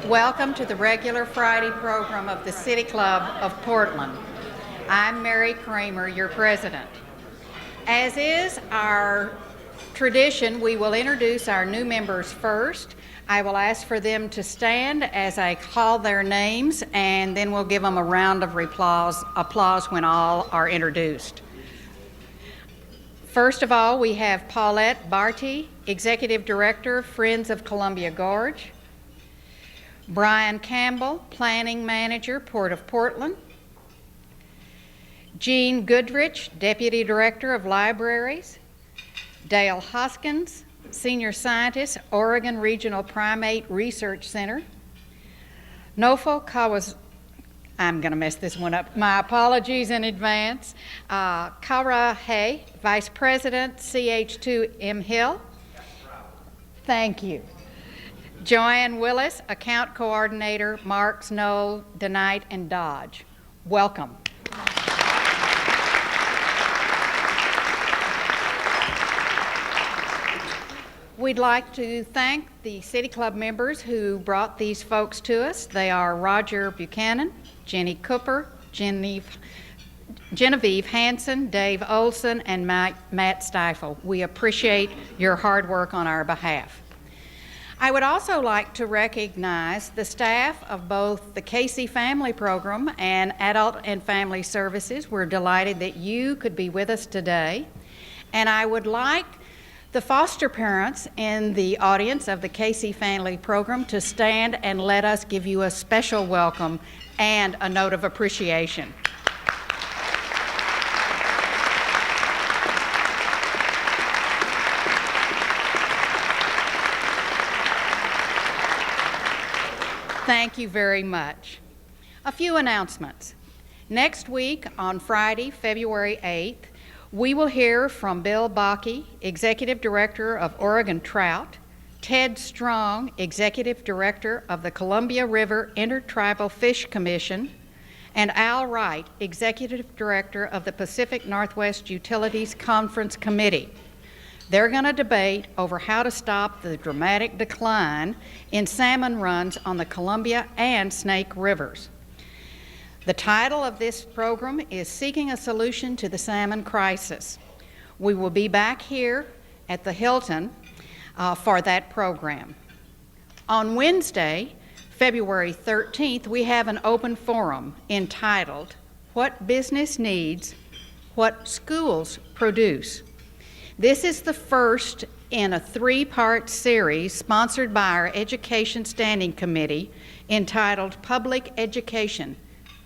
Welcome to the regular Friday program of the City Club of Portland. I'm Mary Kramer, your president. As is our tradition, we will introduce our new members first. I will ask for them to stand as I call their names, and then we'll give them a round of applause when all are introduced. First of all, we have Paulette Barty, Executive Director, Friends of Columbia Gorge. Brian Campbell, Planning Manager, Port of Portland. Jean Goodrich, Deputy Director of Libraries. Dale Hoskins, Senior Scientist, Oregon Regional Primate Research Center. Nofo Kawas, I'm going to mess this one up. My apologies in advance. Kara Hay, Vice President, CH2M Hill. Thank you. Joanne Willis, Account Coordinator, Marks, Knoll, DeKnight, and Dodge. Welcome. We'd like to thank the City Club members who brought these folks to us. They are Roger Buchanan, Jenny Cooper, Genevieve Hansen, Dave Olson, and Matt Stiefel. We appreciate your hard work on our behalf. I would also like to recognize the staff of both the Casey Family Program and Adult and Family Services. We're delighted that you could be with us today. And I would like the foster parents in the audience of the Casey Family Program to stand and let us give you a special welcome and a note of appreciation. Thank you very much. A few announcements. Next week on Friday, February 8th, we will hear from Bill Bakke, Executive Director of Oregon Trout, Ted Strong, Executive Director of the Columbia River Intertribal Fish Commission, and Al Wright, Executive Director of the Pacific Northwest Utilities Conference Committee. They're going to debate over how to stop the dramatic decline in salmon runs on the Columbia and Snake Rivers. The title of this program is Seeking a Solution to the Salmon Crisis. We will be back here at the Hilton for that program. On Wednesday, February 13th, we have an open forum entitled, What Business Needs, What Schools Produce. This is the first in a three-part series sponsored by our Education Standing Committee entitled Public Education,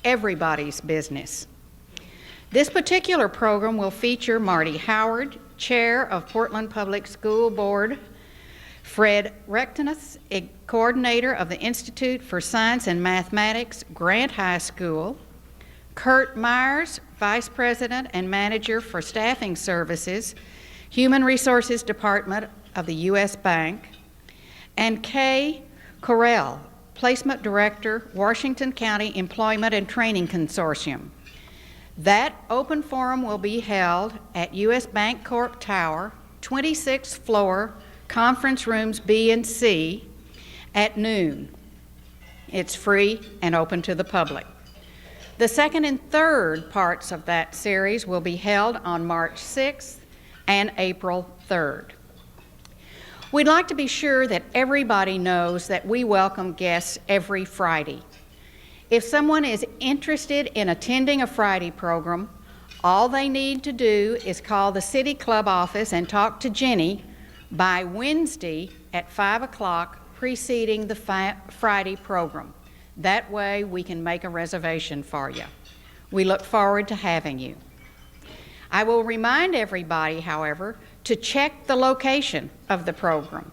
Everybody's Business. This particular program will feature Marty Howard, Chair of Portland Public School Board, Fred Rectinus, Coordinator of the Institute for Science and Mathematics, Grant High School, Kurt Myers, Vice President and Manager for Staffing Services, Human Resources Department of the U.S. Bank, and Kay Correll, Placement Director, Washington County Employment and Training Consortium. That open forum will be held at U.S. Bank Corp Tower, 26th floor, conference rooms B and C, at noon. It's free and open to the public. The second and third parts of that series will be held on March 6th and April 3rd. We'd like to be sure that everybody knows that we welcome guests every Friday. If someone is interested in attending a Friday program, all they need to do is call the City Club office and talk to Jenny by Wednesday at 5 o'clock preceding the Friday program. That way we can make a reservation for you. We look forward to having you. I will remind everybody, however, to check the location of the program.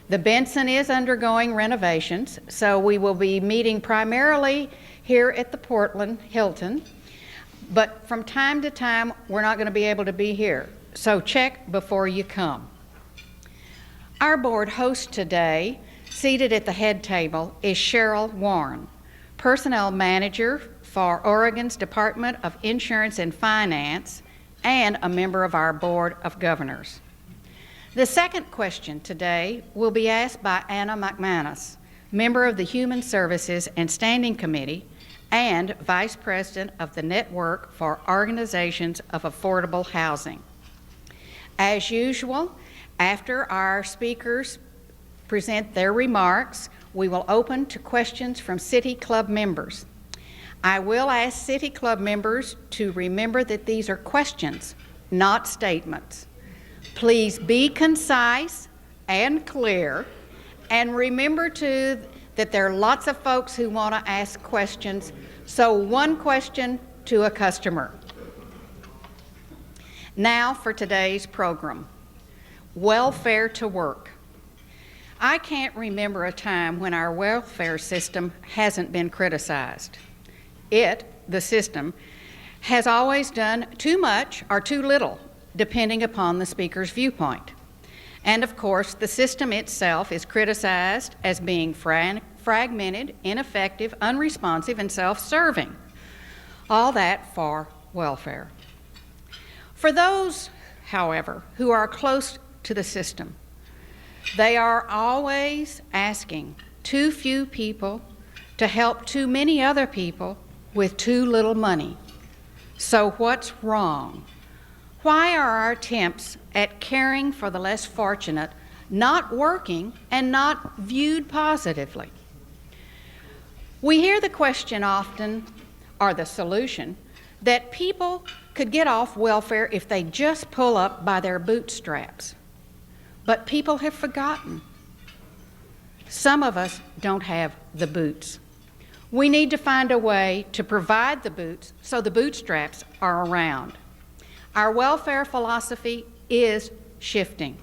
The Benson is undergoing renovations, so we will be meeting primarily here at the Portland Hilton, but from time to time, we're not going to be able to be here, so check before you come. Our board host today, seated at the head table, is Cheryl Warren, Personnel Manager for Oregon's Department of Insurance and Finance, and a member of our Board of Governors. The second question today will be asked by Anna McManus, member of the Human Services and Standing Committee, and Vice President of the Network for Organizations of Affordable Housing. As usual, after our speakers present their remarks, we will open to questions from City Club members. I will ask City Club members to remember that these are questions, not statements. Please be concise and clear, and remember too that there are lots of folks who want to ask questions, so one question to a customer. Now for today's program, Welfare to Work. I can't remember a time when our welfare system hasn't been criticized. The system, has always done too much or too little, depending upon the speaker's viewpoint. And of course, the system itself is criticized as being fragmented, ineffective, unresponsive, and self-serving. All that for welfare. For those, however, who are close to the system, they are always asking too few people to help too many other people with too little money. So what's wrong? Why are our attempts at caring for the less fortunate not working and not viewed positively? We hear the question often, or the solution, that people could get off welfare if they just pull up by their bootstraps. But people have forgotten. Some of us don't have the boots. We need to find a way to provide the boots so the bootstraps are around. Our welfare philosophy is shifting.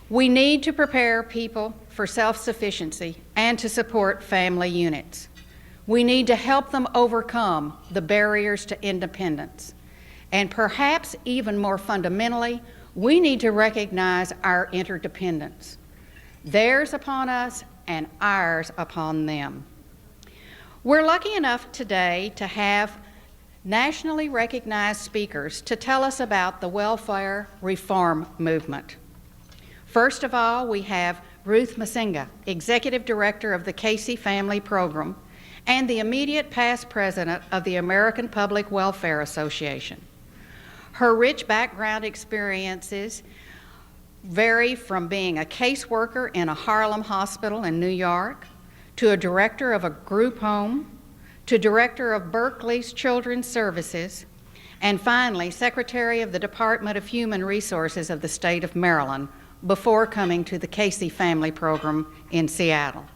We need to prepare people for self-sufficiency and to support family units. We need to help them overcome the barriers to independence. And perhaps even more fundamentally, we need to recognize our interdependence, theirs upon us and ours upon them. We're lucky enough today to have nationally recognized speakers to tell us about the welfare reform movement. First of all, we have Ruth Massinga, Executive Director of the Casey Family Program and the immediate past president of the American Public Welfare Association. Her rich background experiences vary from being a caseworker in a Harlem hospital in New York, to a director of a group home, to director of Berkeley's Children's Services, and finally, Secretary of the Department of Human Resources of the state of Maryland, before coming to the Casey Family Program in Seattle.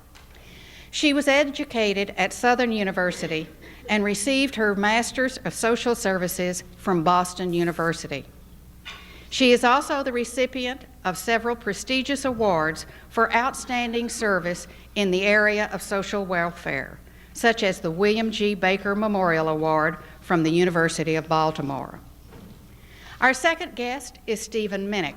She was educated at Southern University and received her Master's of Social Services from Boston University. She is also the recipient of several prestigious awards for outstanding service in the area of social welfare, such as the William G. Baker Memorial Award from the University of Baltimore. Our second guest is Stephen Minnich.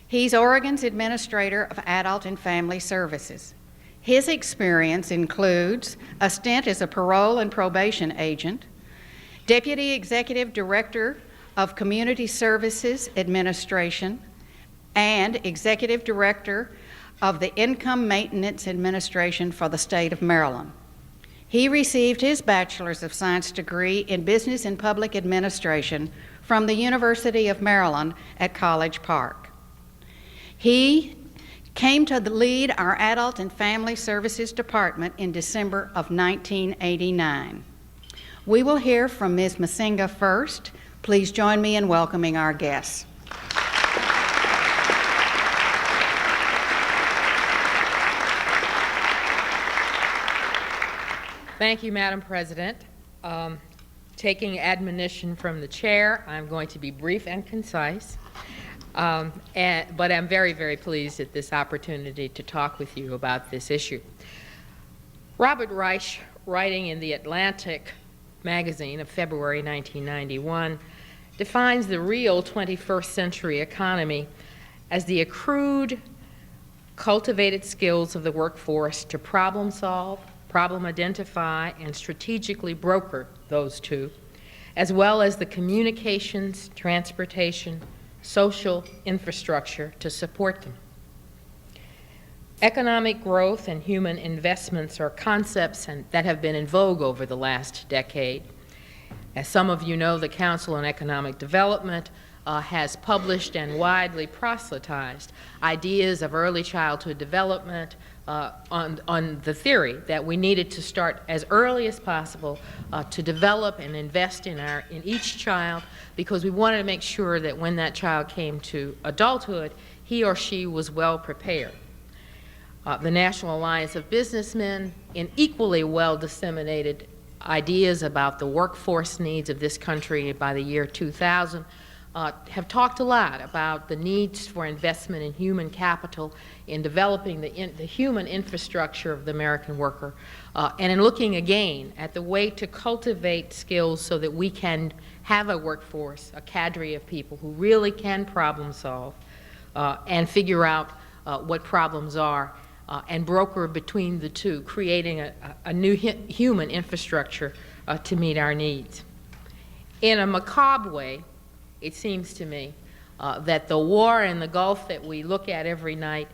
He's Oregon's Administrator of Adult and Family Services. His experience includes a stint as a parole and probation agent, Deputy Executive Director of Community Services Administration, and Executive Director of the Income Maintenance Administration for the state of Maryland. He received his Bachelor's of Science degree in Business and Public Administration from the University of Maryland at College Park. He came to lead our Adult and Family Services Department in December of 1989. We will hear from Ms. Massinga first. Please join me in welcoming our guests. Thank you, Madam President. Taking admonition from the chair, I'm going to be brief and concise, but I'm very, very pleased at this opportunity to talk with you about this issue. Robert Reich, writing in The Atlantic magazine of February 1991, defines the real 21st century economy as the accrued, cultivated skills of the workforce to problem solve, problem identify, and strategically broker those two, as well as the communications, transportation, social infrastructure to support them. Economic growth and human investments are concepts that have been in vogue over the last decade. As some of you know, the Council on Economic Development has published and widely proselytized ideas of early childhood development on the theory that we needed to start as early as possible to develop and invest in each child, because we wanted to make sure that when that child came to adulthood, he or she was well prepared. The National Alliance of Businessmen, in equally well disseminated ideas about the workforce needs of this country by the year 2000, have talked a lot about the needs for investment in human capital, in developing the human infrastructure of the American worker, and in looking again at the way to cultivate skills so that we can have a workforce, a cadre of people who really can problem solve and figure out what problems are, and broker between the two, creating a new human infrastructure to meet our needs. In a macabre way, it seems to me that the war in the Gulf that we look at every night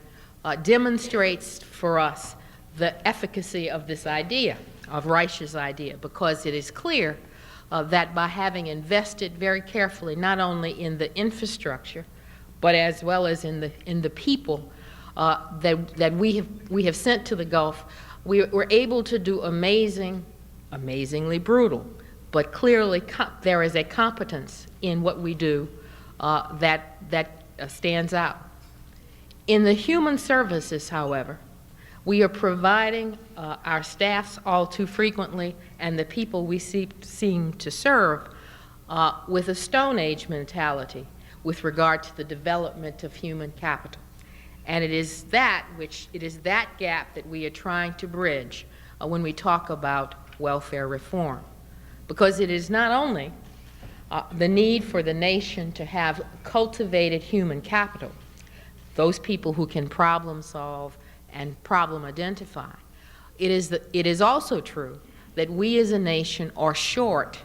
demonstrates for us the efficacy of this idea, of Reich's idea, because it is clear that by having invested very carefully not only in the infrastructure, but as well as in the people that we have sent to the Gulf, we're able to do amazingly brutal, but clearly there is a competence in what we do that stands out. In the human services, however, we are providing our staffs all too frequently and the people we seem to serve with a Stone Age mentality with regard to the development of human capital. And it is that gap that we are trying to bridge when we talk about welfare reform. Because it is not only the need for the nation to have cultivated human capital, those people who can problem solve and problem identify. It is also true that we as a nation are short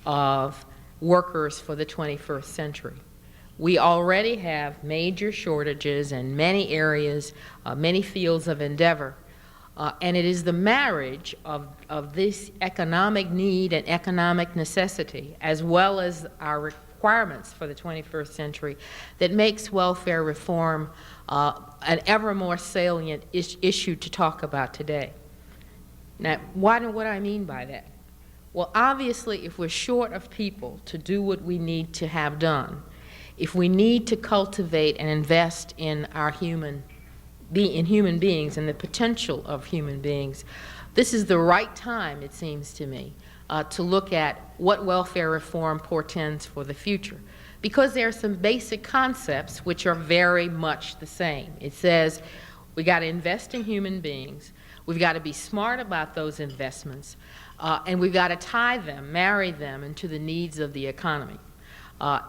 of workers for the 21st century. We already have major shortages in many areas, many fields of endeavor. And it is the marriage of this economic need and economic necessity, as well as our requirements for the 21st century, that makes welfare reform an ever more salient issue to talk about today. Now, what do I mean by that? Well, obviously, if we're short of people to do what we need to have done, if we need to cultivate and invest in human beings and the potential of human beings, this is the right time, it seems to me, to look at what welfare reform portends for the future. Because there are some basic concepts which are very much the same. It says we got to invest in human beings, we've got to be smart about those investments, and we've got to marry them into the needs of the economy.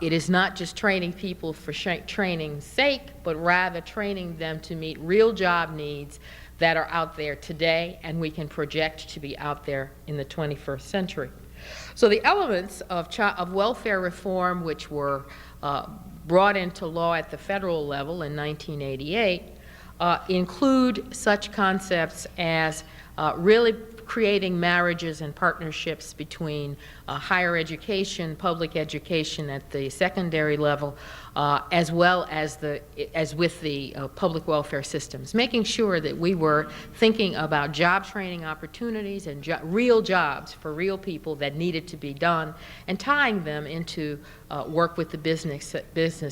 It is not just training people for training's sake, but rather training them to meet real job needs that are out there today and we can project to be out there in the 21st century. So the elements of welfare reform which were brought into law at the federal level in 1988 include such concepts as really creating marriages and partnerships between higher education, public education at the secondary level, as well as with the public welfare systems, making sure that we were thinking about job training opportunities and real jobs for real people that needed to be done, and tying them into work with the business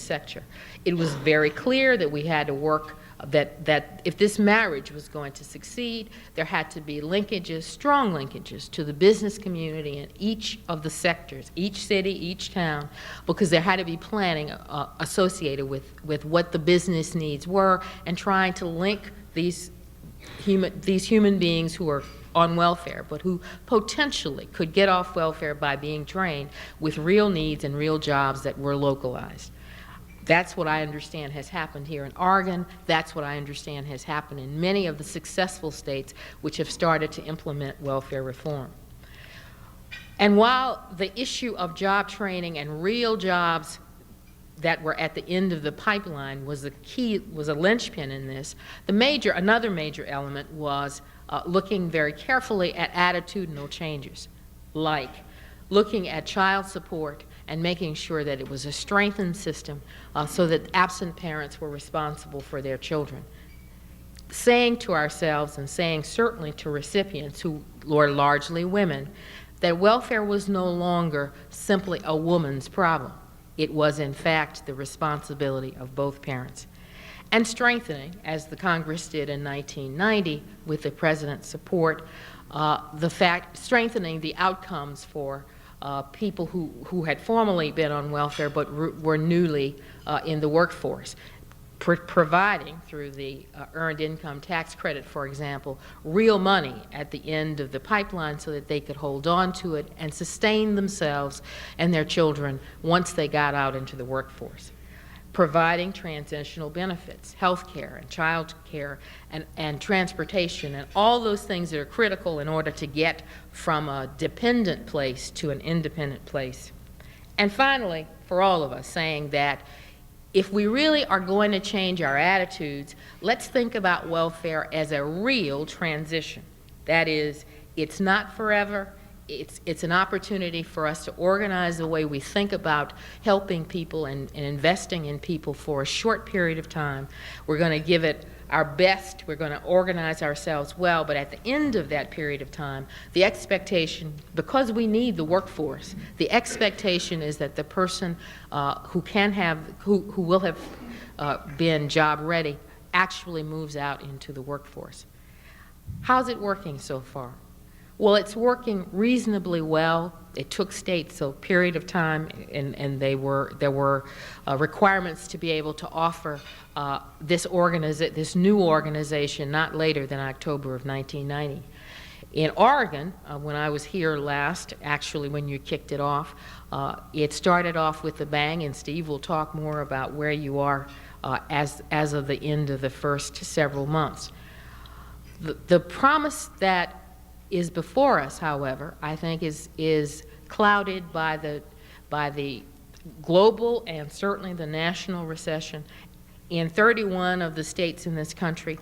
sector. It was very clear that we had to work that if this marriage was going to succeed, there had to be linkages, strong linkages, to the business community in each of the sectors, each city, each town, because there had to be planning associated with what the business needs were, and trying to link these human beings who are on welfare, but who potentially could get off welfare by being trained with real needs and real jobs that were localized. That's what I understand has happened here in Oregon. That's what I understand has happened in many of the successful states which have started to implement welfare reform. And while the issue of job training and real jobs that were at the end of the pipeline was a linchpin in this. Another major element was looking very carefully at attitudinal changes, like looking at child support and making sure that it was a strengthened system so that absent parents were responsible for their children. Saying to ourselves, and saying certainly to recipients who were largely women, that welfare was no longer simply a woman's problem. It was, in fact, the responsibility of both parents. And strengthening, as the Congress did in 1990 with the President's support, strengthening the outcomes for people who had formerly been on welfare but were newly in the workforce. Providing, through the Earned Income Tax Credit, for example, real money at the end of the pipeline so that they could hold on to it and sustain themselves and their children once they got out into the workforce. Providing transitional benefits, health care and child care and transportation and all those things that are critical in order to get from a dependent place to an independent place. And finally, for all of us, saying that if we really are going to change our attitudes, let's think about welfare as a real transition. That is, it's not forever. It's an opportunity for us to organize the way we think about helping people and investing in people for a short period of time. We're going to give it our best. We're going to organize ourselves well, but at the end of that period of time, the expectation, because we need the workforce, the expectation is that the person who will have been job ready actually moves out into the workforce. How's it working so far? Well, it's working reasonably well. It took states a period of time, and there were requirements to be able to offer this new organization not later than October of 1990. In Oregon, when I was here last, actually when you kicked it off, it started off with a bang, and Steve will talk more about where you are as of the end of the first several months. The promise that is before us, however, I think is clouded by the global and certainly the national recession. In 31 of the states in this country,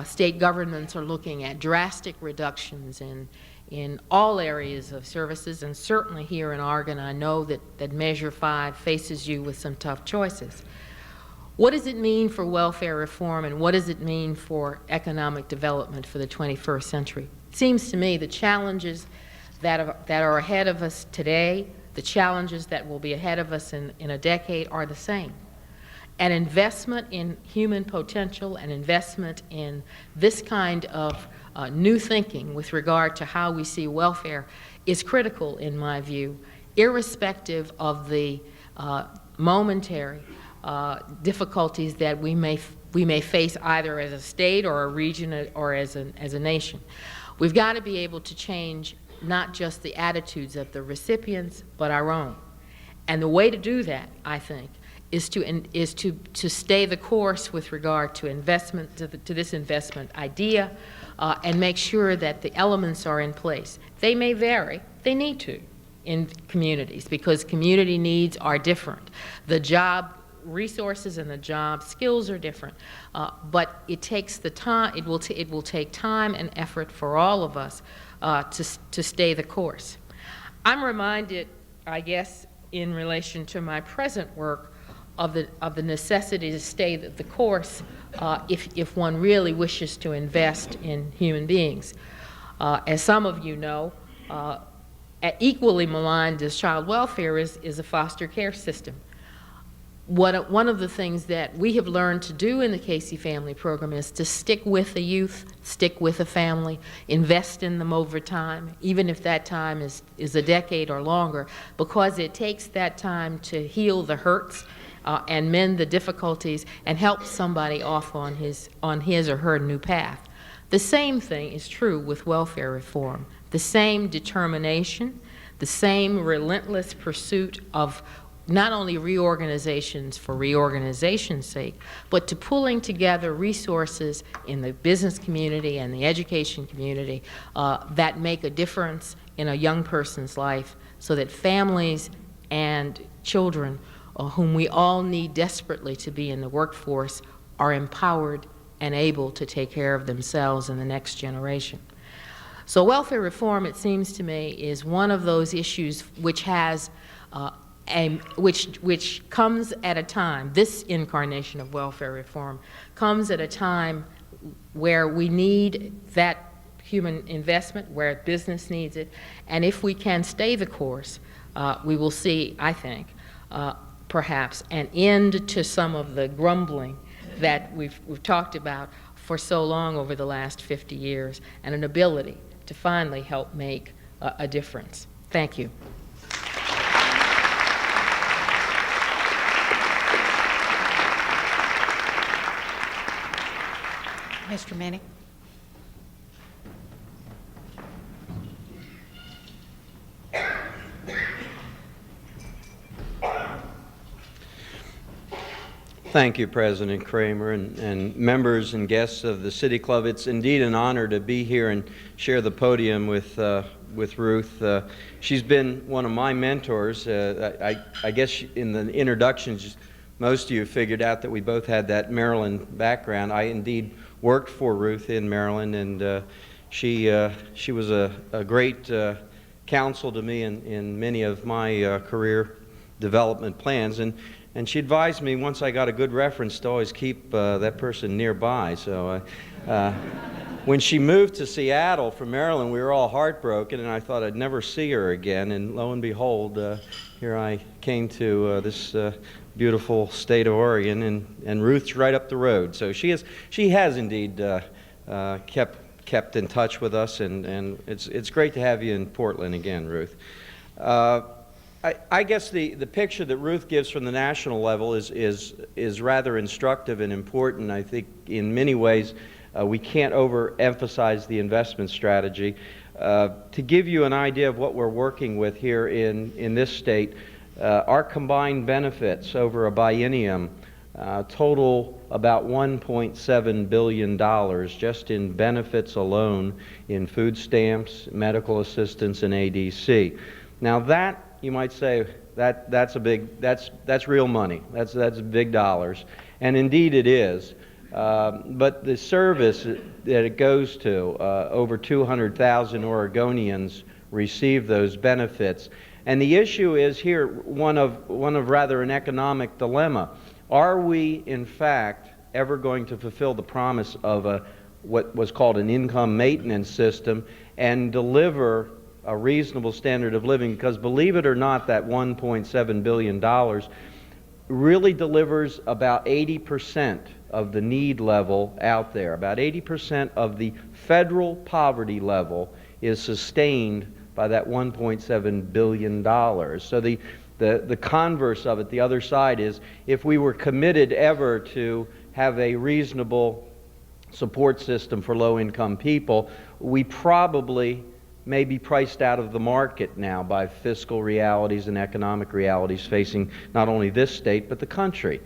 state governments are looking at drastic reductions in all areas of services, and certainly here in Oregon, I know that Measure 5 faces you with some tough choices. What does it mean for welfare reform, and what does it mean for economic development for the 21st century? It seems to me the challenges that are ahead of us today, the challenges that will be ahead of us in a decade are the same. An investment in human potential, an investment in this kind of new thinking with regard to how we see welfare is critical, in my view, irrespective of the momentary difficulties that we may face either as a state or a region or as a nation. We've got to be able to change not just the attitudes of the recipients, but our own. And the way to do that, I think, is to stay the course with regard to investment, to this investment idea, and make sure that the elements are in place. They may vary. They need to in communities, because community needs are different. The job resources and the job skills are different, but it takes the time. It will take time and effort for all of us to stay the course. I'm reminded, I guess, in relation to my present work, of the necessity to stay the course if one really wishes to invest in human beings. As some of you know, equally maligned as child welfare is a foster care system. One of the things that we have learned to do in the Casey Family Program is to stick with the youth, stick with the family, invest in them over time, even if that time is a decade or longer, because it takes that time to heal the hurts and mend the difficulties and help somebody off on his or her new path. The same thing is true with welfare reform. The same determination, the same relentless pursuit of not only reorganizations for reorganization's sake, but to pulling together resources in the business community and the education community that make a difference in a young person's life so that families and children whom we all need desperately to be in the workforce, are empowered and able to take care of themselves and the next generation. So welfare reform, it seems to me, is one of those issues which has which comes at a time, this incarnation of welfare reform comes at a time where we need that human investment, where business needs it, and if we can stay the course, we will see, I think, perhaps an end to some of the grumbling that we've talked about for so long over the last 50 years, and an ability to finally help make a difference. Thank you. Mr. Minnich. Thank you, President Kramer, and members and guests of the City Club. It's indeed an honor to be here and share the podium with Ruth. She's been one of my mentors. I guess in the introductions, most of you figured out that we both had that Maryland background. I indeed worked for Ruth in Maryland, and she was a great counsel to me in many of my career development plans. And she advised me, once I got a good reference, to always keep that person nearby. So when she moved to Seattle from Maryland, we were all heartbroken, and I thought I'd never see her again. And lo and behold, here I came to this beautiful state of Oregon, and Ruth's right up the road. So she has indeed kept in touch with us, and it's great to have you in Portland again, Ruth. I guess the picture that Ruth gives from the national level is rather instructive and important. I think in many ways we can't overemphasize the investment strategy. To give you an idea of what we're working with here in this state, our combined benefits over a biennium total about $1.7 billion just in benefits alone in food stamps, medical assistance, and ADC. Now that, you might say, that's real money. That's big dollars, and indeed it is. But the service that it goes to, over 200,000 Oregonians receive those benefits, and the issue is here one of rather an economic dilemma. Are we, in fact, ever going to fulfill the promise of what was called an income maintenance system and deliver a reasonable standard of living? Because believe it or not, that $1.7 billion really delivers about 80% of the need level out there. About 80% of the federal poverty level is sustained by that $1.7 billion. So the converse of it, the other side, is if we were committed ever to have a reasonable support system for low-income people, we probably may be priced out of the market now by fiscal realities and economic realities facing not only this state but the country.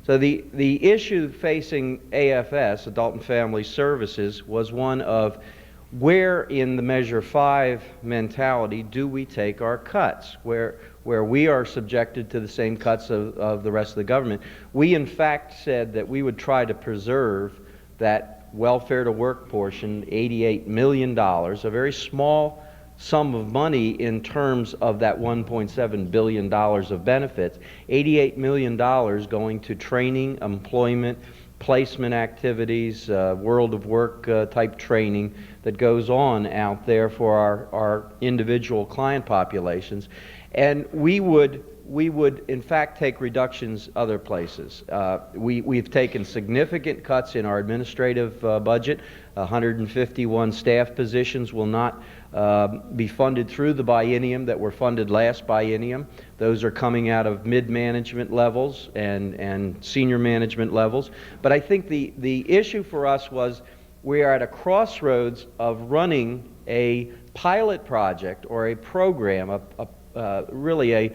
So the issue facing AFS, Adult and Family Services, was one of where in the Measure 5 mentality do we take our cuts, where we are subjected to the same cuts of the rest of the government. We in fact said that we would try to preserve that welfare to work portion, $88 million, a very small sum of money in terms of that $1.7 billion of benefits, $88 million going to training, employment, placement activities, world of work type training that goes on out there for our individual client populations. And we would in fact take reductions other places. We've taken significant cuts in our administrative budget. 151 staff positions will not be funded through the biennium that were funded last biennium. Those are coming out of mid-management levels and senior management levels. But I think the issue for us was we are at a crossroads of running a pilot project or a program, really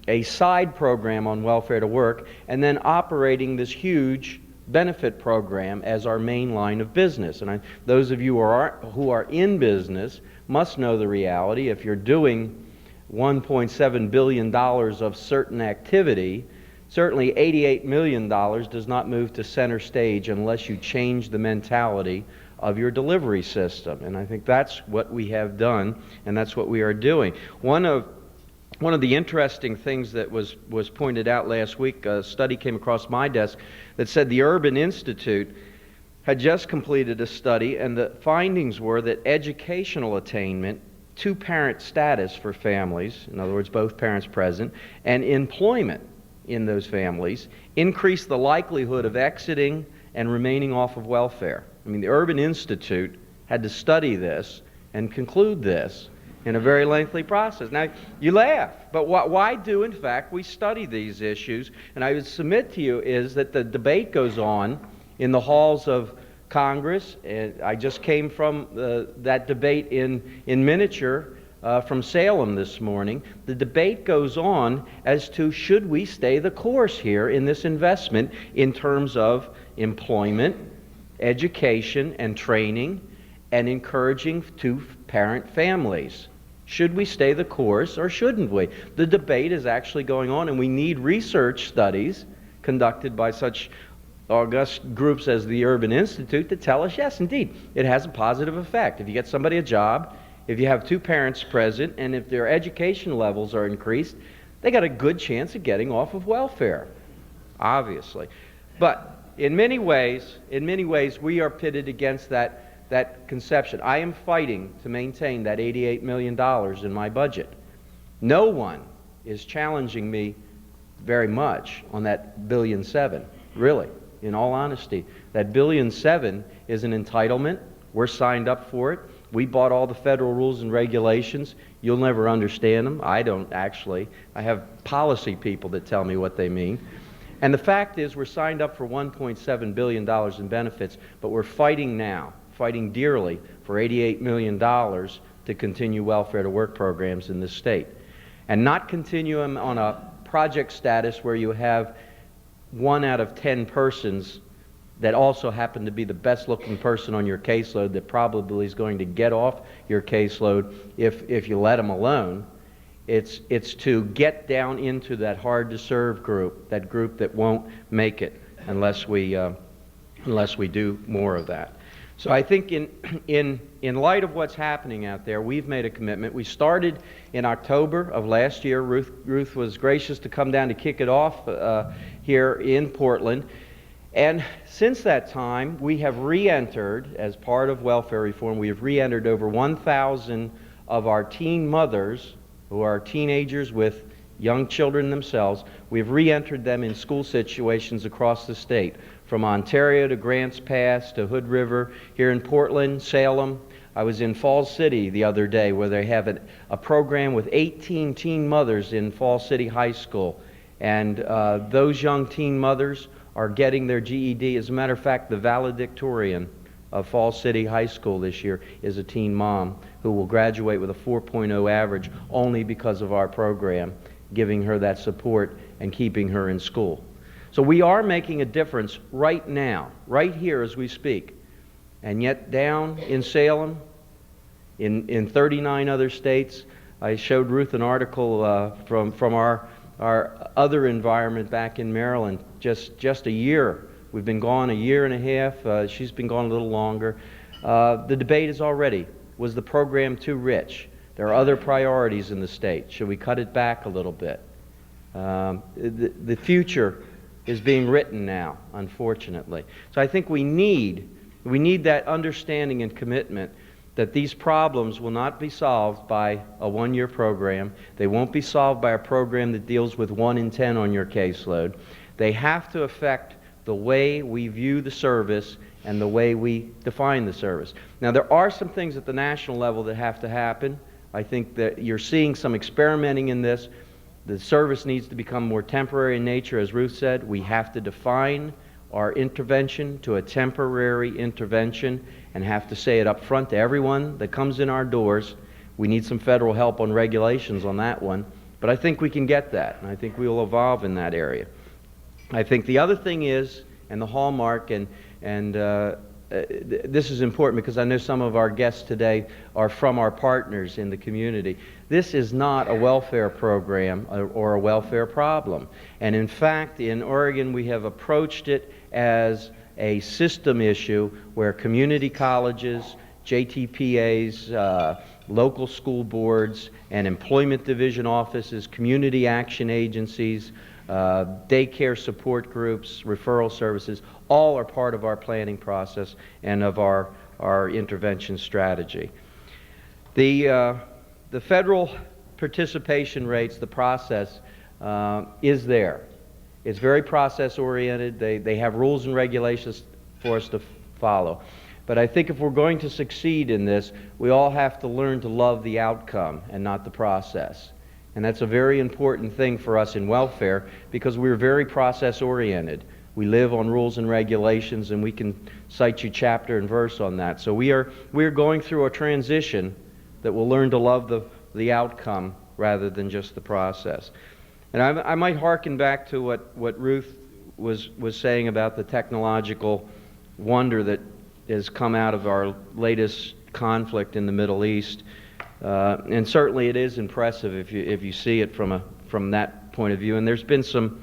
a side program on welfare to work, and then operating this huge benefit program as our main line of business. And those of you who are in business must know the reality. If you're doing $1.7 billion of certain activity, certainly $88 million does not move to center stage unless you change the mentality of your delivery system. And I think that's what we have done, and that's what we are doing. One of the interesting things that was pointed out last week, a study came across my desk that said the Urban Institute had just completed a study, and the findings were that educational attainment, two-parent status for families, in other words, both parents present, and employment in those families increased the likelihood of exiting and remaining off of welfare. I mean, the Urban Institute had to study this and conclude this in a very lengthy process. Now, you laugh, but why do, in fact, we study these issues? And I would submit to you is that the debate goes on in the halls of Congress. And I just came from that debate in Minnich from Salem this morning. The debate goes on as to should we stay the course here in this investment in terms of employment, education, and training, and encouraging two-parent families. Should we stay the course or shouldn't we? The debate is actually going on, and we need research studies conducted by such august groups as the Urban Institute to tell us, yes, indeed, it has a positive effect. If you get somebody a job, if you have two parents present, and if their education levels are increased, they got a good chance of getting off of welfare, obviously. But in many ways, we are pitted against that conception. I am fighting to maintain that $88 million in my budget. No one is challenging me very much on that $1.7 billion, really, in all honesty. That $1.7 billion is an entitlement. We're signed up for it. We bought all the federal rules and regulations. You'll never understand them. I don't actually. I have policy people that tell me what they mean. And the fact is we're signed up for $1.7 billion in benefits, but we're fighting now, fighting dearly for $88 million to continue welfare to work programs in this state. And not continue them on a project status where you have 1 out of 10 persons that also happen to be the best looking person on your caseload that probably is going to get off your caseload if you let them alone. It's to get down into that hard to serve group, that group that won't make it unless we do more of that. So I think in light of what's happening out there, we've made a commitment. We started in October of last year. Ruth was gracious to come down to kick it off here in Portland. And since that time, we have re-entered, as part of welfare reform, we have re-entered over 1,000 of our teen mothers, who are teenagers with young children themselves. We've re-entered them in school situations across the state, from Ontario to Grants Pass to Hood River, here in Portland, Salem. I was in Falls City the other day where they have a program with 18 teen mothers in Falls City High School. And those young teen mothers are getting their GED. As a matter of fact, the valedictorian of Falls City High School this year is a teen mom who will graduate with a 4.0 average only because of our program, giving her that support and keeping her in school. So we are making a difference right now, right here as we speak. And yet down in Salem, in 39 other states, I showed Ruth an article from our other environment back in Maryland, just a year. We've been gone a year and a half. She's been gone a little longer. The debate is already, was the program too rich? There are other priorities in the state. Should we cut it back a little bit? The future is being written now, unfortunately. So I think we need that understanding and commitment that these problems will not be solved by a one-year program. They won't be solved by a program that deals with 1 in 10 on your caseload. They have to affect the way we view the service and the way we define the service. Now, there are some things at the national level that have to happen. I think that you're seeing some experimenting in this. The service needs to become more temporary in nature, as Ruth said. We have to define our intervention to a temporary intervention and have to say it up front to everyone that comes in our doors. We need some federal help on regulations on that one, but I think we can get that, and I think we will evolve in that area. I think the other thing is, and the hallmark, and this is important because I know some of our guests today are from our partners in the community. This is not a welfare program or a welfare problem. And in fact, in Oregon, we have approached it as a system issue where community colleges, JTPAs, local school boards, and employment division offices, community action agencies, daycare support groups, referral services, all are part of our planning process and of our intervention strategy. The federal participation rates, the process, is there. It's very process-oriented. They have rules and regulations for us to follow. But I think if we're going to succeed in this, we all have to learn to love the outcome and not the process. And that's a very important thing for us in welfare because we're very process-oriented. We live on rules and regulations, and we can cite you chapter and verse on that. So we're going through a transition that will learn to love the outcome rather than just the process. And I might hearken back to what Ruth was saying about the technological wonder that has come out of our latest conflict in the Middle East. And certainly it is impressive if you see it from that point of view. And there's been some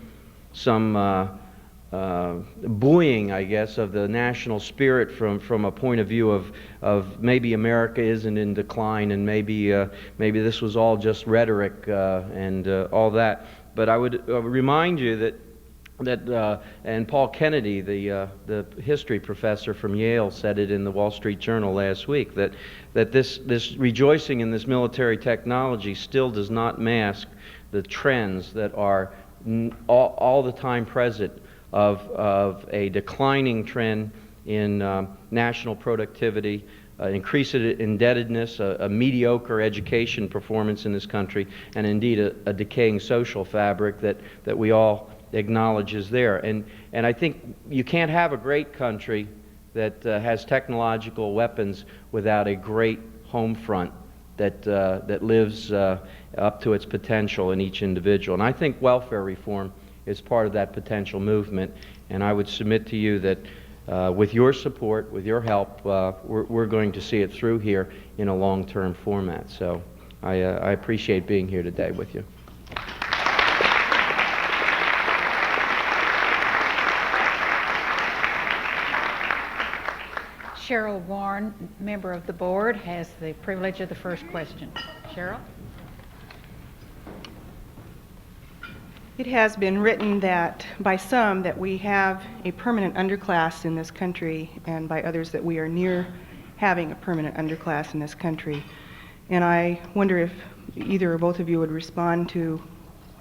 buoying, I guess, of the national spirit from a point of view of maybe America isn't in decline, and maybe this was all just rhetoric and all that. But I would remind you that and Paul Kennedy, the history professor from Yale, said it in the Wall Street Journal last week, that this rejoicing in this military technology still does not mask the trends that are all the time present of a declining trend in national productivity, increased indebtedness, a mediocre education performance in this country, and indeed a decaying social fabric that we all acknowledge is there. And I think you can't have a great country that has technological weapons without a great home front that lives up to its potential in each individual. And I think welfare reform is part of that potential movement. And I would submit to you that with your support, with your help, we're going to see it through here in a long-term format. So I appreciate being here today with you. Cheryl Warren, member of the board, has the privilege of the first question. Cheryl? It has been written that by some that we have a permanent underclass in this country, and by others that we are near having a permanent underclass in this country. And I wonder if either or both of you would respond to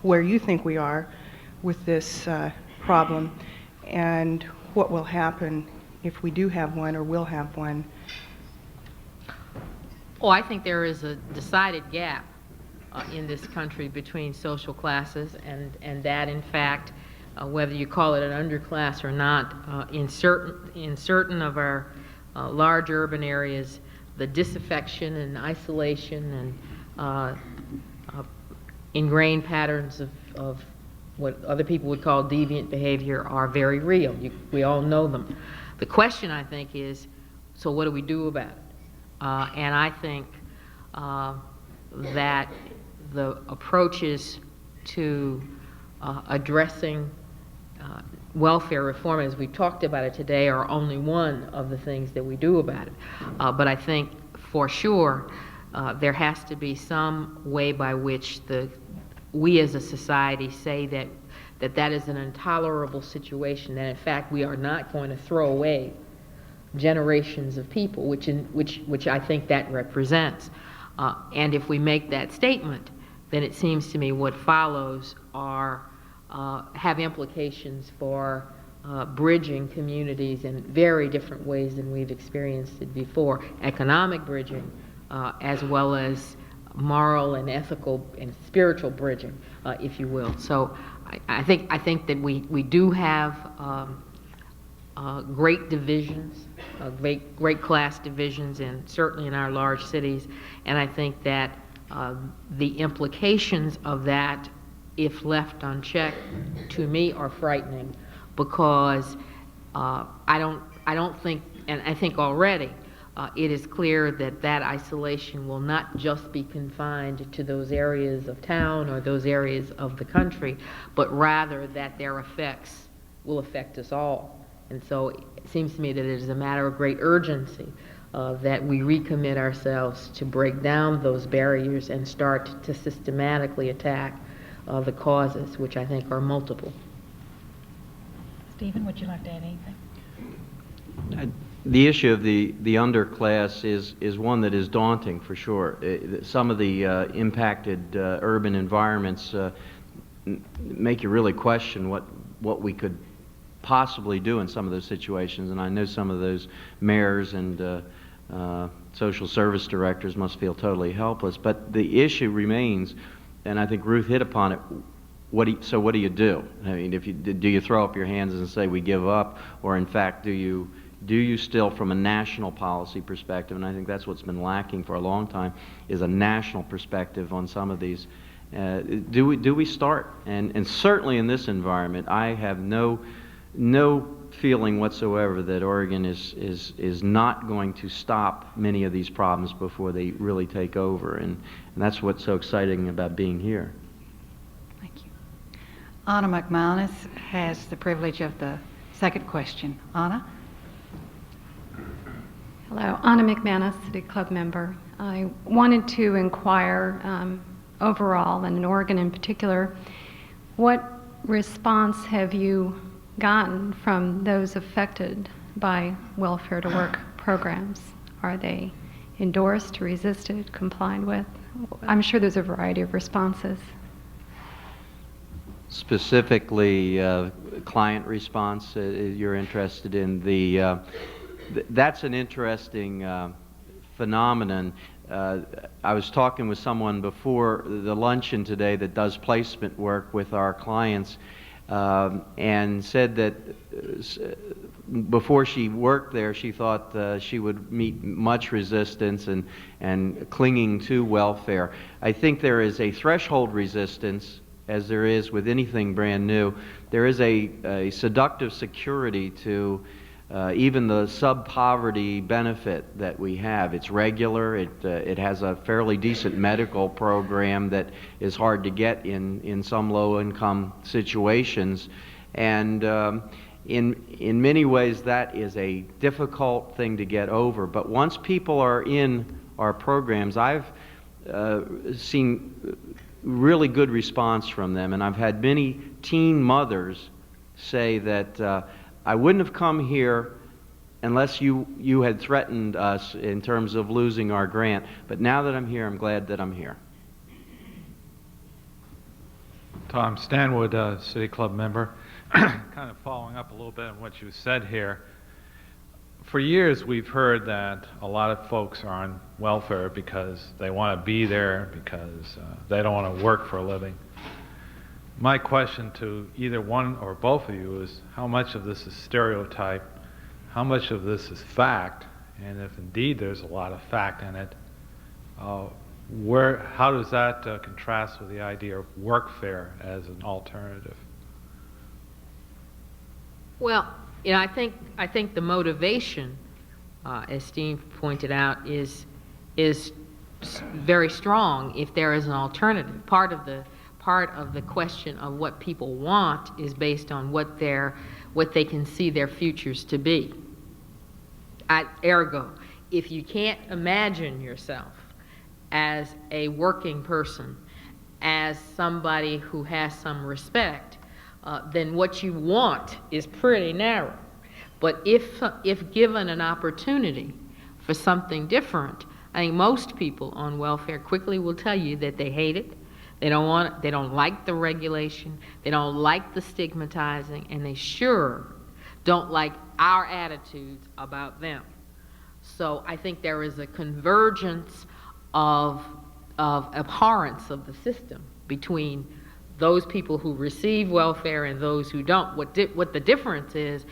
where you think we are with this problem and what will happen if we do have one or will have one. Oh, I think there is a decided gap in this country between social classes, and that, in fact, whether you call it an underclass or not, in certain of our large urban areas, the disaffection and isolation and ingrained patterns of what other people would call deviant behavior are very real. We all know them. The question, I think, is, so what do we do about it? And I think that the approaches to addressing welfare reform, as we talked about it today, are only one of the things that we do about it. But I think, for sure, there has to be some way by which we as a society say that is an intolerable situation, that in fact we are not going to throw away generations of people, which I think that represents. And if we make that statement, then it seems to me what follows have implications for bridging communities in very different ways than we've experienced it before. Economic bridging, as well as moral and ethical and spiritual bridging, if you will. So I think that we do have great divisions, great class divisions, and certainly in our large cities. And I think that the implications of that, if left unchecked, to me are frightening, because I don't think And I think already it is clear that that isolation will not just be confined to those areas of town or those areas of the country, but rather that their effects will affect us all. And so it seems to me that it is a matter of great urgency that we recommit ourselves to break down those barriers and start to systematically attack the causes, which I think are multiple. Stephen, would you like to add anything? The issue of the underclass is one that is daunting for sure. Some of the impacted urban environments make you really question what we could possibly do in some of those situations, and I know some of those mayors and social service directors must feel totally helpless. But the issue remains, and I think Ruth hit upon it. So what do you do? I mean, do you throw up your hands and say we give up, or in fact do you still, from a national policy perspective, and I think that's what's been lacking for a long time, is a national perspective on some of these. Do we start? And certainly in this environment, I have no feeling whatsoever that Oregon is not going to stop many of these problems before they really take over, and that's what's so exciting about being here. Thank you. Anna McManus has the privilege of the second question. Anna? Hello, Anna McManus, City Club member. I wanted to inquire overall, and in Oregon in particular, what response have you gotten from those affected by welfare to work programs? Are they endorsed, resisted, complied with? I'm sure there's a variety of responses. Specifically, client response you're interested in. That's an interesting phenomenon. I was talking with someone before the luncheon today that does placement work with our clients, and said that before she worked there, she thought she would meet much resistance and clinging to welfare. I think there is a threshold resistance, as there is with anything brand new. There is a seductive security to even the sub-poverty benefit that we have. It's regular. It has a fairly decent medical program that is hard to get in some low-income situations, and in many ways that is a difficult thing to get over. But once people are in our programs, I've seen really good response from them, and I've had many teen mothers say that I wouldn't have come here unless you had threatened us in terms of losing our grant. But now that I'm here, I'm glad that I'm here. Tom Stanwood, City Club member. Kind of following up a little bit on what you said here. For years, we've heard that a lot of folks are on welfare because they want to be there, because they don't want to work for a living. My question to either one or both of you is, how much of this is stereotype? How much of this is fact? And if indeed there's a lot of fact in it, how does that contrast with the idea of workfare as an alternative? Well, I think the motivation, as Steve pointed out, is very strong if there is an alternative. Part of the question of what people want is based on what they can see their futures to be. Ergo, if you can't imagine yourself as a working person, as somebody who has some respect, then what you want is pretty narrow. But if given an opportunity for something different, I think most people on welfare quickly will tell you that they hate it. They don't want it. They don't like the regulation. They don't like the stigmatizing, and they sure don't like our attitudes about them. So I think there is a convergence of abhorrence of the system between those people who receive welfare and those who don't. What the difference is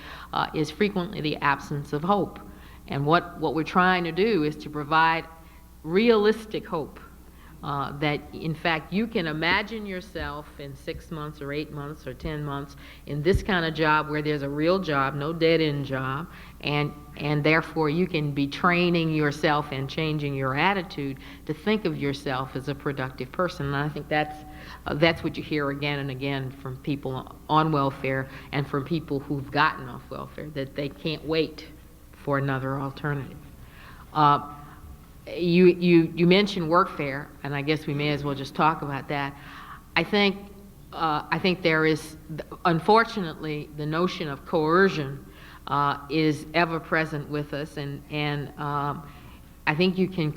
frequently the absence of hope. And what we're trying to do is to provide realistic hope that in fact you can imagine yourself in 6 months or 8 months or 10 months in this kind of job where there's a real job, no dead-end job, and therefore you can be training yourself and changing your attitude to think of yourself as a productive person. And I think that's what you hear again and again from people on welfare and from people who've gotten off welfare, that they can't wait for another alternative. You mentioned workfare, and I guess we may as well just talk about that. I think there is, unfortunately, the notion of coercion is ever present with us, and I think you can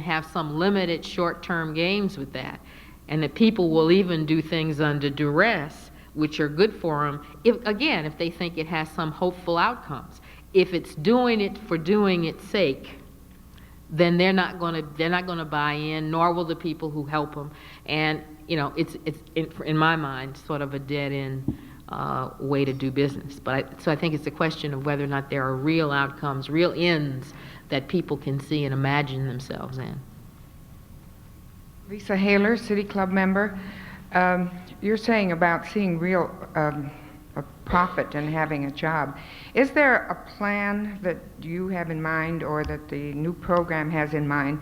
have some limited short-term games with that, and that people will even do things under duress, which are good for them, if they think it has some hopeful outcomes. If it's doing it for doing its sake, then they're not going to buy in, nor will the people who help them. And it's in my mind sort of a dead end way to do business. So I think it's a question of whether or not there are real outcomes, real ends that people can see and imagine themselves in. Lisa Haler, City Club member. You're saying about seeing real a profit in having a job. Is there a plan that you have in mind or that the new program has in mind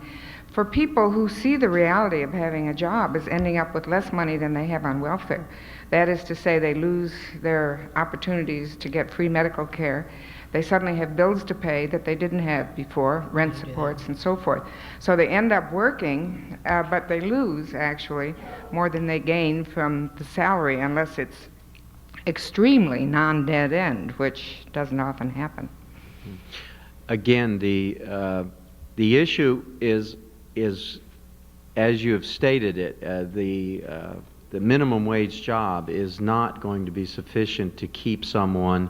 for people who see the reality of having a job as ending up with less money than they have on welfare? That is to say, they lose their opportunities to get free medical care. They suddenly have bills to pay that they didn't have before, rent supports and so forth. So they end up working, but they lose actually more than they gain from the salary, unless it's extremely non-dead end, which doesn't often happen. Again, the issue is as you have stated it, the minimum wage job is not going to be sufficient to keep someone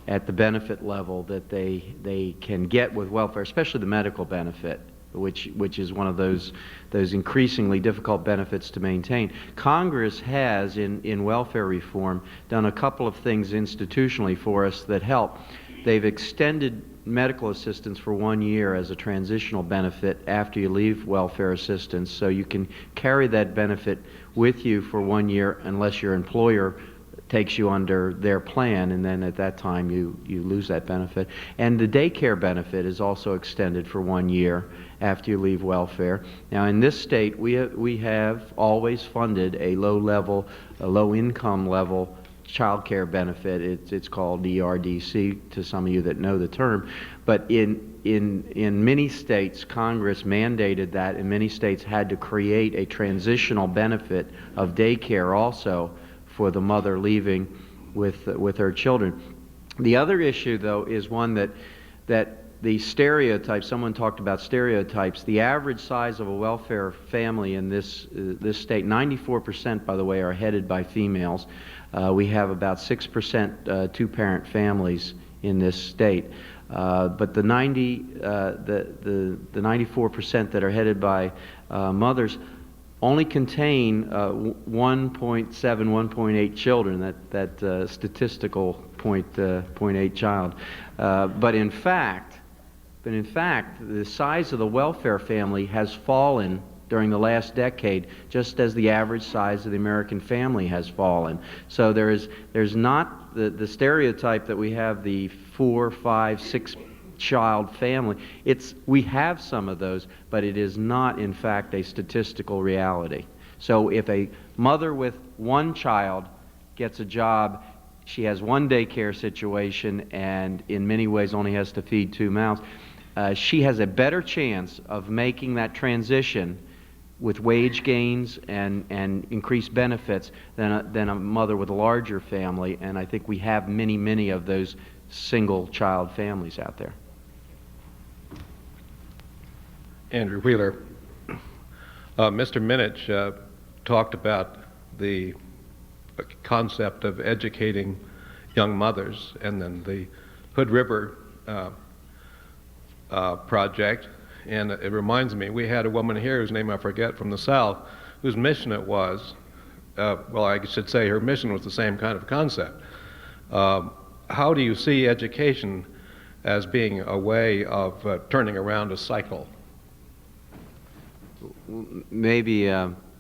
at the benefit level that they can get with welfare, especially the medical benefit, which is one of those increasingly difficult benefits to maintain. Congress has, in welfare reform, done a couple of things institutionally for us that help. They've extended medical assistance for 1 year as a transitional benefit after you leave welfare assistance, so you can carry that benefit with you for 1 year unless your employer takes you under their plan, and then at that time you lose that benefit. And the daycare benefit is also extended for 1 year after you leave welfare. Now in this state we have always funded a low income level child care benefit. It's called ERDC to some of you that know the term. But in many states, Congress mandated that, and many states had to create a transitional benefit of daycare also for the mother leaving with her children. The other issue, though, is one that the stereotypes, someone talked about stereotypes. The average size of a welfare family in this state, 94%, by the way, are headed by females. We have about 6% two-parent families in this state. But the 94% that are headed by mothers only contain 1.7, 1.8 children, that statistical 0.8 child. But in fact, the size of the welfare family has fallen during the last decade, just as the average size of the American family has fallen. So there's not the stereotype that we have the 4, 5, 6 child family. We have some of those, but it is not in fact a statistical reality. So if a mother with 1 child gets a job, she has 1 daycare situation and in many ways only has to feed 2 mouths, she has a better chance of making that transition with wage gains and increased benefits than a mother with a larger family. And I think we have many of those single child families out there. Andrew Wheeler. Mr. Minnich talked about the concept of educating young mothers, and then the Hood River project. And it reminds me, we had a woman here whose name I forget from the South, whose mission it was, well, I should say her mission was the same kind of concept. How do you see education as being a way of turning around a cycle? maybe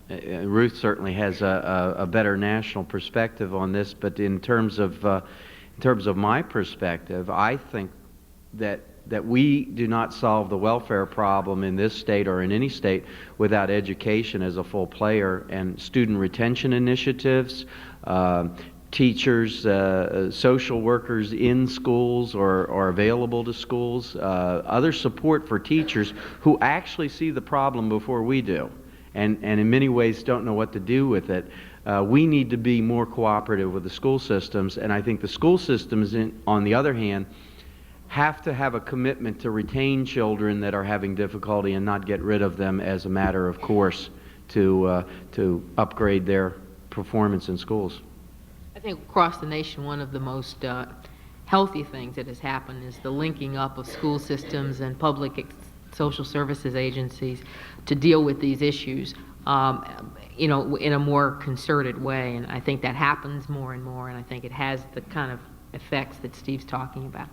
Ruth certainly has a better national perspective on this, but in terms of my perspective, I think that we do not solve the welfare problem in this state or in any state without education as a full player and student retention initiatives, teachers, social workers in schools or available to schools, other support for teachers who actually see the problem before we do and in many ways don't know what to do with it. We need to be more cooperative with the school systems, and I think the school systems, on the other hand, have to have a commitment to retain children that are having difficulty and not get rid of them as a matter of course to upgrade their performance in schools. I think across the nation, one of the most healthy things that has happened is the linking up of school systems and public social services agencies to deal with these issues, in a more concerted way. And I think that happens more and more, and I think it has the kind of effects that Steve's talking about.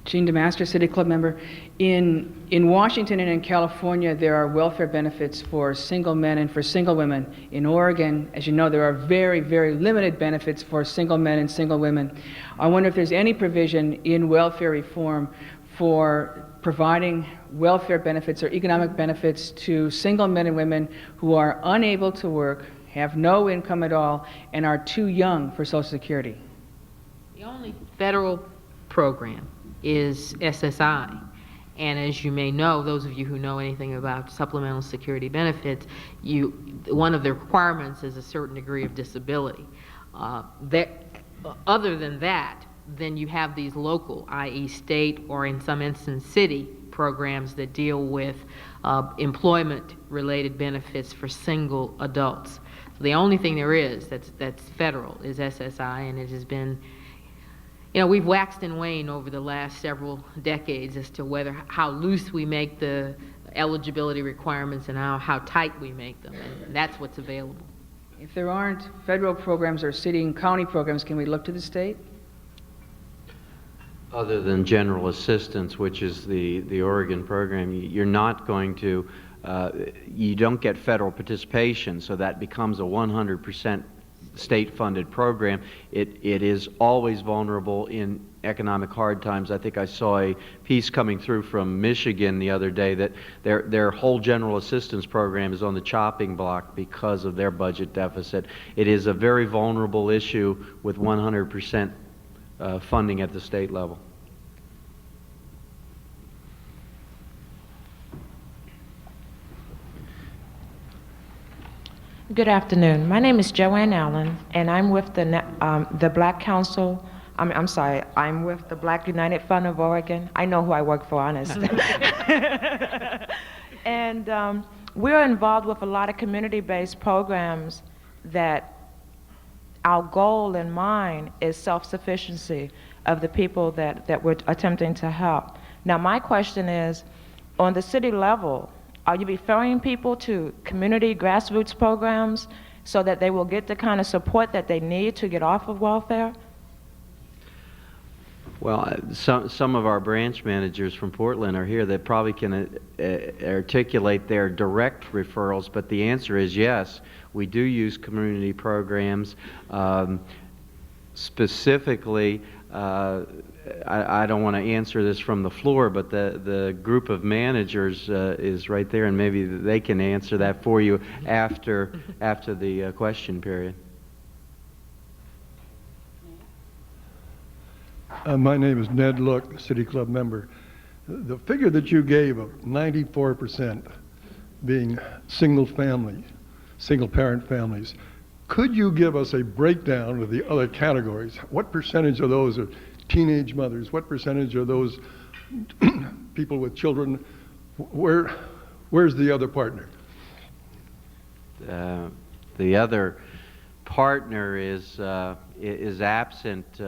Jean DeMaster, City Club member. In Washington and in California, there are welfare benefits for single men and for single women. In Oregon, as you know, there are very, very limited benefits for single men and single women. I wonder if there's any provision in welfare reform for providing welfare benefits or economic benefits to single men and women who are unable to work, have no income at all, and are too young for Social Security. The only federal program is SSI. And as you may know, those of you who know anything about supplemental security benefits, one of the requirements is a certain degree of disability. Other than that, then you have these local, i.e. state or in some instance city programs that deal with employment-related benefits for single adults. So the only thing there is that's federal is SSI, and it has been, we've waxed and waned over the last several decades as to how loose we make the eligibility requirements and how tight we make them, and that's what's available. If there aren't federal programs or city and county programs, can we look to the state? Other than general assistance, which is the Oregon program, you're not going to, you don't get federal participation, so that becomes a 100% state-funded program. It is always vulnerable in economic hard times. I think I saw a piece coming through from Michigan the other day that their whole general assistance program is on the chopping block because of their budget deficit. It is a very vulnerable issue with 100% funding at the state level. Good afternoon. My name is Joanne Allen, and I'm with the Black Council. I'm with the Black United Fund of Oregon. I know who I work for, honestly. And we're involved with a lot of community-based programs that our goal in mind is self-sufficiency of the people that we're attempting to help. Now, my question is, on the city level, are you referring people to community grassroots programs so that they will get the kind of support that they need to get off of welfare? Well, some of our branch managers from Portland are here that probably can articulate their direct referrals, but the answer is yes. We do use community programs. Specifically, I don't want to answer this from the floor, but the group of managers is right there, and maybe they can answer that for you after the question period. My name is Ned Look, City Club member. The figure that you gave of 94% being single parent families, could you give us a breakdown of the other categories? What percentage of those are teenage mothers? What percentage are those people with children? Where's the other partner? The other partner is absent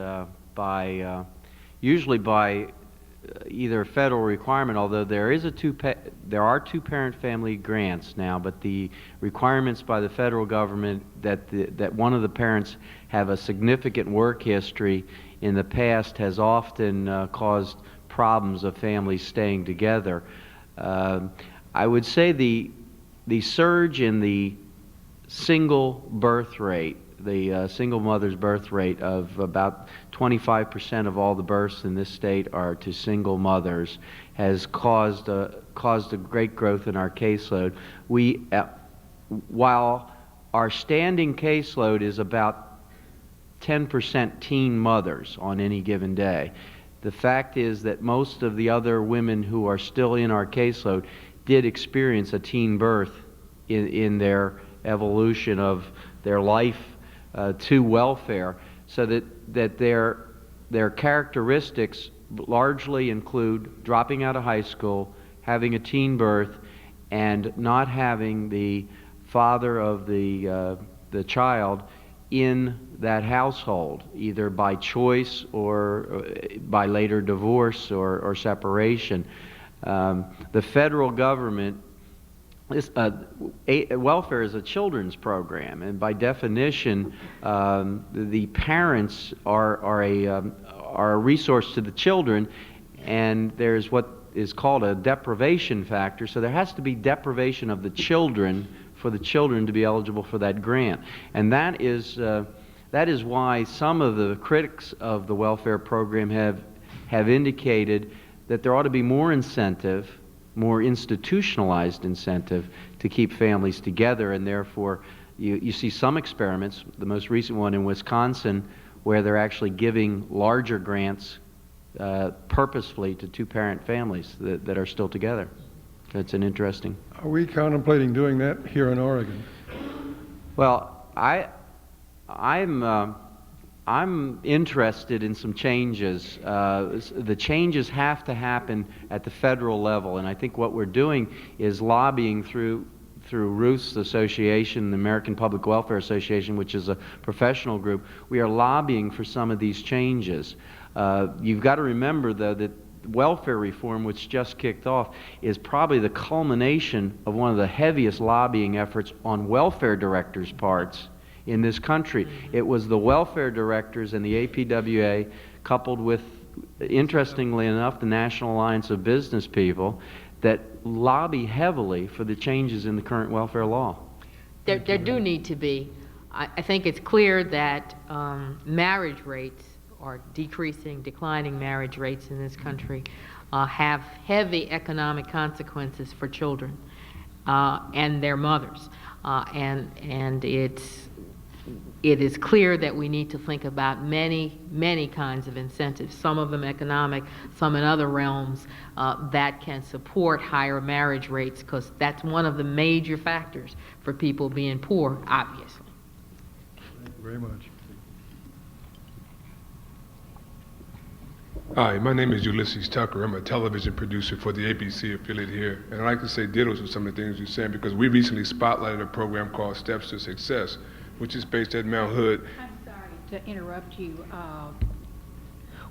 usually by either federal requirement, although there are two-parent family grants now, but the requirements by the federal government that one of the parents have a significant work history in the past has often caused problems of families staying together. I would say the surge in the single birth rate, the single mother's birth rate of about 25% of all the births in this state are to single mothers, has caused a great growth in our caseload. While our standing caseload is about 10% teen mothers on any given day, the fact is that most of the other women who are still in our caseload did experience a teen birth in their evolution of their life to welfare, so that their characteristics largely include dropping out of high school, having a teen birth, and not having the father of the child in that household, either by choice or by later divorce or separation. The federal government, welfare is a children's program, and by definition, the parents are a resource to the children, and there's what is called a deprivation factor. So there has to be deprivation of the children for the children to be eligible for that grant, and that is why some of the critics of the welfare program have indicated that there ought to be more incentive, more institutionalized incentive to keep families together, and therefore you see some experiments, the most recent one in Wisconsin, where they're actually giving larger grants purposefully to two-parent families that are still together. That's an interesting. Are we contemplating doing that here in Oregon? Well, I'm interested in some changes. The changes have to happen at the federal level, and I think what we're doing is lobbying through Ruth's association, the American Public Welfare Association, which is a professional group. We are lobbying for some of these changes. You've got to remember, though, that welfare reform, which just kicked off, is probably the culmination of one of the heaviest lobbying efforts on welfare directors' parts in this country. It was the welfare directors and the APWA, coupled with, interestingly enough, the National Alliance of Business People, that lobby heavily for the changes in the current welfare law. There do need to be. I think it's clear that marriage rates are declining marriage rates in this country have heavy economic consequences for children and their mothers. And it is clear that we need to think about many kinds of incentives, some of them economic, some in other realms, that can support higher marriage rates, because that's one of the major factors for people being poor, obviously. Thank you very much. Hi, my name is Ulysses Tucker. I'm a television producer for the ABC affiliate here. And I'd like to say dittos with some of the things you're saying, because we recently spotlighted a program called Steps to Success, which is based at Mount Hood. I'm sorry to interrupt you.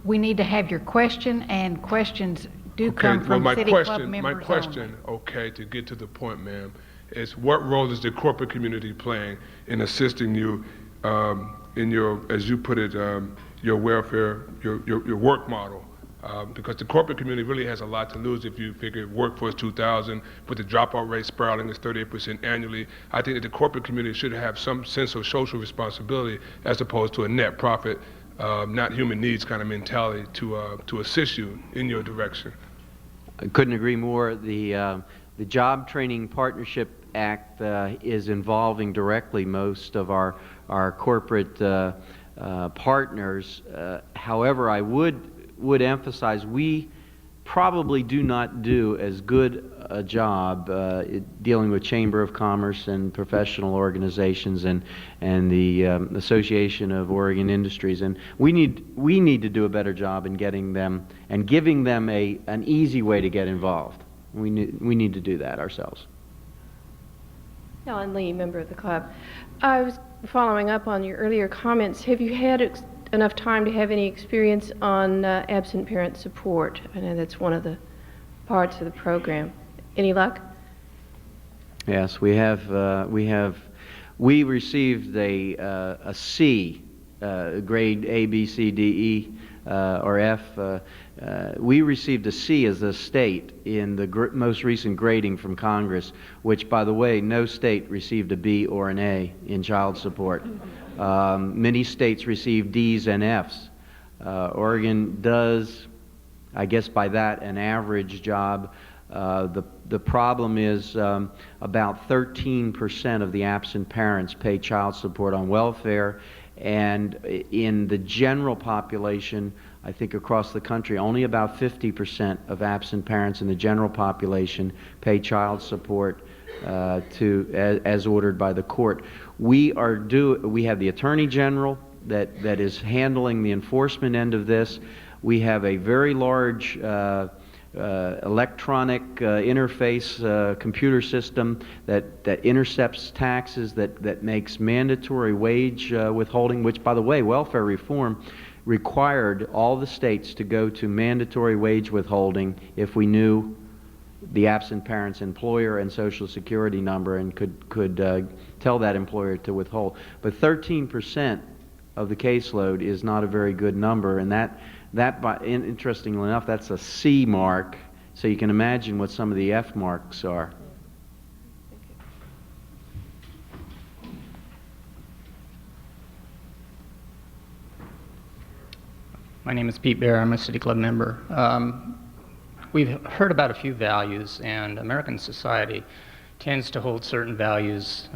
We need to have your question, and questions do come from City Club members My question, okay, to get to the point, ma'am, is what role is the corporate community playing in assisting you in your, as you put it, your welfare, your work model? Because the corporate community really has a lot to lose if you figure Workforce 2000, with the dropout rate spiraling is 38% annually. I think that the corporate community should have some sense of social responsibility as opposed to a net profit, not human needs kind of mentality to assist you in your direction. I couldn't agree more. The Job Training Partnership Act is involving directly most of our corporate partners. However, I would emphasize we probably do not do as good a job dealing with Chamber of Commerce and professional organizations and the Association of Oregon Industries, and we need to do a better job in getting them and giving them an easy way to get involved. We need to do that ourselves. Ellen Lee, member of the club. I was following up on your earlier comments. Have you had enough time to have any experience on absent parent support? I know that's one of the parts of the program. Any luck? Yes, we have. We received a C, grade A, B, C, D, E or F. We received a C as a state in the most recent grading from Congress, which, by the way, no state received a B or an A in child support. Many states received Ds and Fs. Oregon does, I guess by that, an average job. The problem is about 13% of the absent parents pay child support on welfare, and in the general population, I think across the country, only about 50% of absent parents in the general population pay child support as ordered by the court. We have the Attorney General that is handling the enforcement end of this. We have a very large electronic interface computer system that intercepts taxes, that makes mandatory wage withholding, which, by the way, welfare reform required all the states to go to mandatory wage withholding if we knew the absent parent's employer and Social Security number and could tell that employer to withhold. But 13% of the caseload is not a very good number, and interestingly enough, that's a C mark, so you can imagine what some of the F marks are. My name is Pete Bear. I'm a City Club member. We've heard about a few values, and American society tends to hold certain values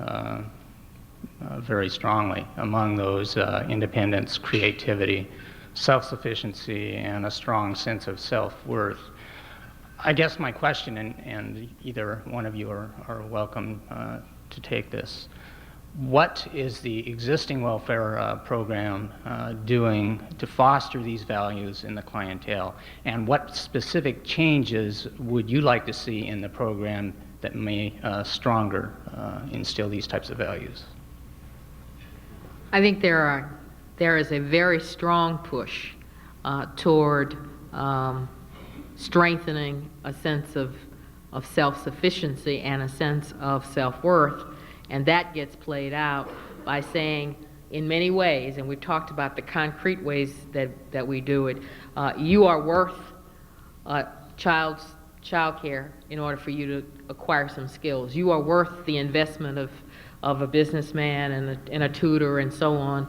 very strongly. Among those, independence, creativity, self-sufficiency, and a strong sense of self-worth. I guess my question, and either one of you are welcome to take this, what is the existing welfare program doing to foster these values in the clientele, and what specific changes would you like to see in the program that may stronger instill these types of values? I think there is a very strong push toward strengthening a sense of self-sufficiency and a sense of self-worth, and that gets played out by saying, in many ways, and we've talked about the concrete ways that we do it, you are worth child care in order for you to acquire some skills. You are worth the investment of a businessman and a tutor and so on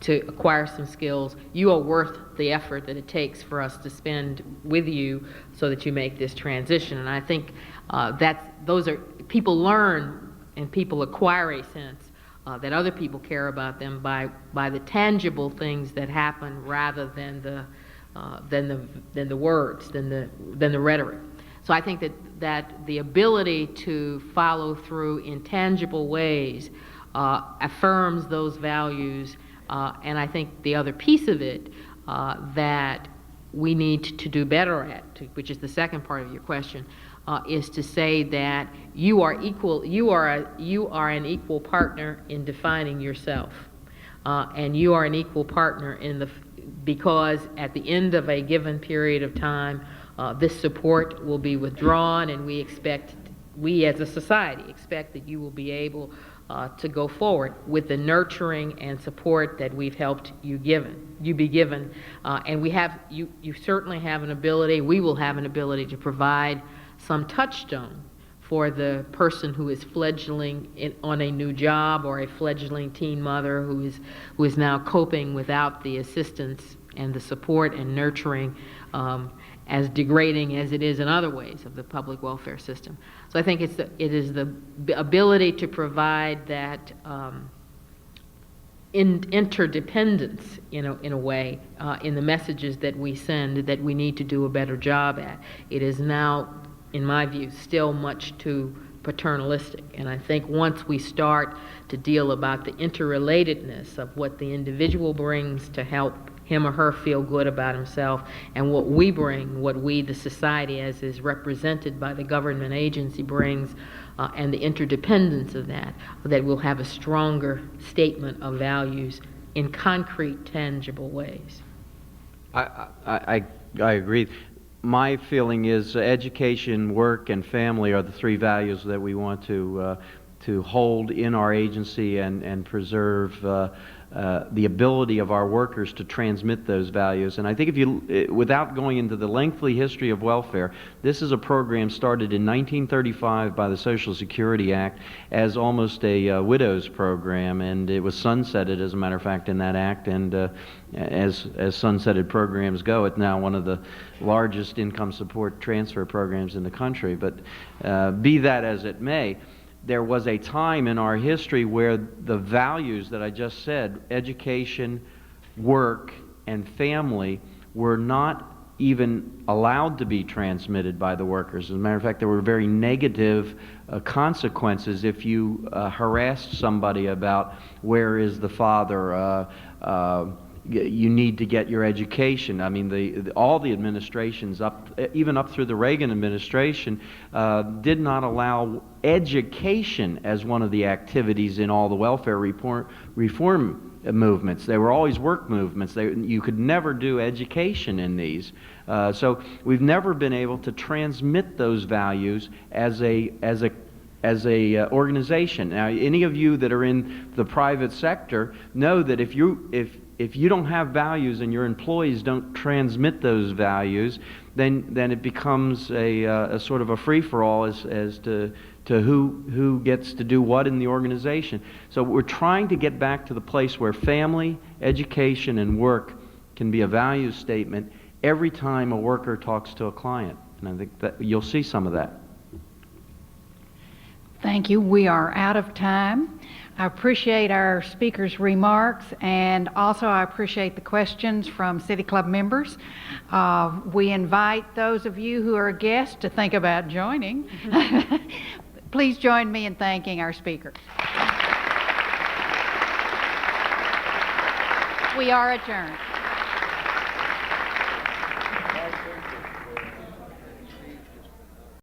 to acquire some skills. You are worth the effort that it takes for us to spend with you so that you make this transition. And I think people learn and people acquire a sense that other people care about them by the tangible things that happen rather than the words, than the rhetoric. So I think that the ability to follow through in tangible ways affirms those values, and I think the other piece of it that we need to do better at, which is the second part of your question, is to say that you are an equal partner in defining yourself, and you are an equal partner because at the end of a given period of time, this support will be withdrawn, and we as a society expect that you will be able to go forward with the nurturing and support that we've helped you be given, and you certainly have an ability. We will have an ability to provide some touchstone for the person who is fledgling on a new job, or a fledgling teen mother who is now coping without the assistance and the support and nurturing, as degrading as it is in other ways of the public welfare system. So I think it is the ability to provide that interdependence, in a way, in the messages that we send, that we need to do a better job at. It is now, in my view, still much too paternalistic. And I think once we start to deal about the interrelatedness of what the individual brings to help him or her feel good about himself, and what we bring, what we, the society, as is represented by the government agency, brings, and the interdependence of that we'll have a stronger statement of values in concrete, tangible ways. I agree. My feeling is education, work, and family are the three values that we want to hold in our agency and preserve the ability of our workers to transmit those values. And I think if you, without going into the lengthy history of welfare, this is a program started in 1935 by the Social Security Act as almost a widow's program, and it was sunsetted, as a matter of fact, in that act. And as sunsetted programs go, it's now one of the largest income support transfer programs in the country. But be that as it may, there was a time in our history where the values that I just said, education, work, and family, were not even allowed to be transmitted by the workers. As a matter of fact, there were very negative consequences if you harassed somebody about where is the father, you need to get your education. I mean, all the administrations, even up through the Reagan administration, did not allow education as one of the activities in all the welfare reform movements. They were always work movements. You could never do education in these. So we've never been able to transmit those values as a organization. Now, any of you that are in the private sector know that if you don't have values and your employees don't transmit those values, then it becomes a sort of a free-for-all as to who gets to do what in the organization. So we're trying to get back to the place where family, education, and work can be a value statement every time a worker talks to a client. And I think that you'll see some of that. Thank you. We are out of time. I appreciate our speakers' remarks, and also I appreciate the questions from City Club members. We invite those of you who are guests to think about joining. Please join me in thanking our speakers. We are adjourned.